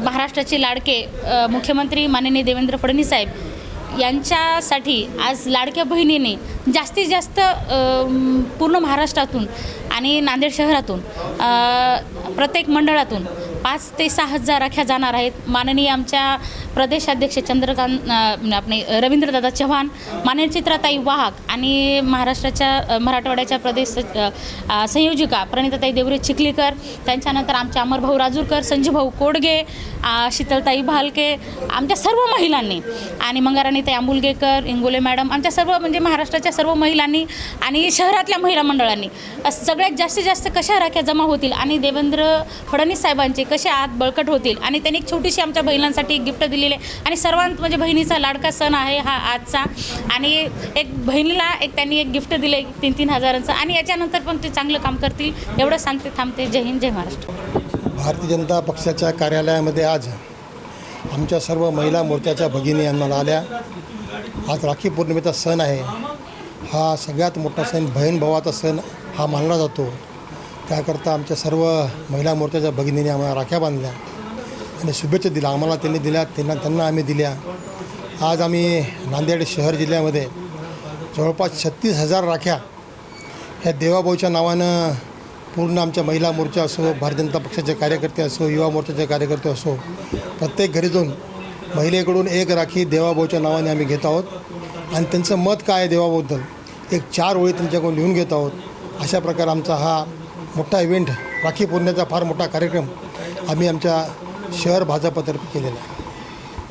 महाराष्ट्राचे लाडके मुख्यमंत्री माननीय देवेंद्र फडणवीस साहेब यांच्यासाठी आज लाडक्या बहिणीने जास्तीत जास्त पूर्ण महाराष्ट्रातून आणि नांदेड शहरातून प्रत्येक मंडळातून 5 ते 6 हजार राख्या जाणार आहेत. माननीय आमच्या प्रदेशाध्यक्ष चंद्रकांत आपले रवींद्रदादा चव्हाण, माननीय चित्राताई वाहक आणि महाराष्ट्राच्या मराठवाड्याच्या प्रदेश संयोजिका प्रणिताताई देवरे चिखलीकर, त्यांच्यानंतर आमचे अमरभाऊ राजूरकर, संजीवभाऊ कोडगे, शीतलताई भालके, आमच्या सर्व महिलांनी आणि मंगाराणीताई आंबुलगेकर, इंगोले मॅडम, आमच्या सर्व म्हणजे महाराष्ट्राच्या सर्व महिलांनी आणि शहरातल्या महिला मंडळांनी सगळ्यात जास्तीत जास्त कशा राख्या जमा होतील आणि देवेंद्र फडणवीस साहेबांचे कसे हात बळकट होतील आणि त्यांनी एक छोटीशी आमच्या महिलांसाठी गिफ्ट दिलेले आणि सर्वांत म्हणजे बहिणीचा लाडका सण आहे हा आजचा आणि एक बहिणीला एक त्यांनी एक गिफ्ट दिले 3-3 हजारांचं आणि याच्यानंतर पण ते चांगलं काम करतील एवढं सांगते थांबते. जय हिंद, जय महाराष्ट्र. भारतीय जनता पक्षाच्या कार्यालयामध्ये आज आमच्या सर्व महिला मोर्चाच्या भगिनी आम्हाला आल्या. आज राखी पौर्णिमेचा सण आहे. हा सगळ्यात मोठा सण, बहीण भावाचा सण हा मानला जातो. त्याकरता आमच्या सर्व महिला मोर्चाच्या भगिनीने आम्हाला राख्या बांधल्या आणि शुभेच्छा दिल्या. आम्हाला त्यांनी दिल्या, त्यांना आम्ही दिल्या. आज आम्ही नांदेड शहर जिल्ह्यामध्ये जवळपास 36,000 राख्या ह्या देवाभाऊच्या नावानं पूर्ण आमच्या महिला मोर्चा असो, भारतीय जनता पक्षाचे कार्यकर्ते असो, युवा मोर्चाचे कार्यकर्ते असो, प्रत्येक घरी जाऊन महिलेकडून एक राखी देवाभाऊच्या नावाने आम्ही घेत आहोत आणि त्यांचं मत काय आहे देवाबद्दल एक 4 ओळी त्यांच्याकडून लिहून घेत आहोत. अशा प्रकारे आमचा हा मोठा इव्हेंट, राखी पौर्णिमेचा फार मोठा कार्यक्रम आम्ही आमच्या शहर भाजपतर्फे केलेला आहे.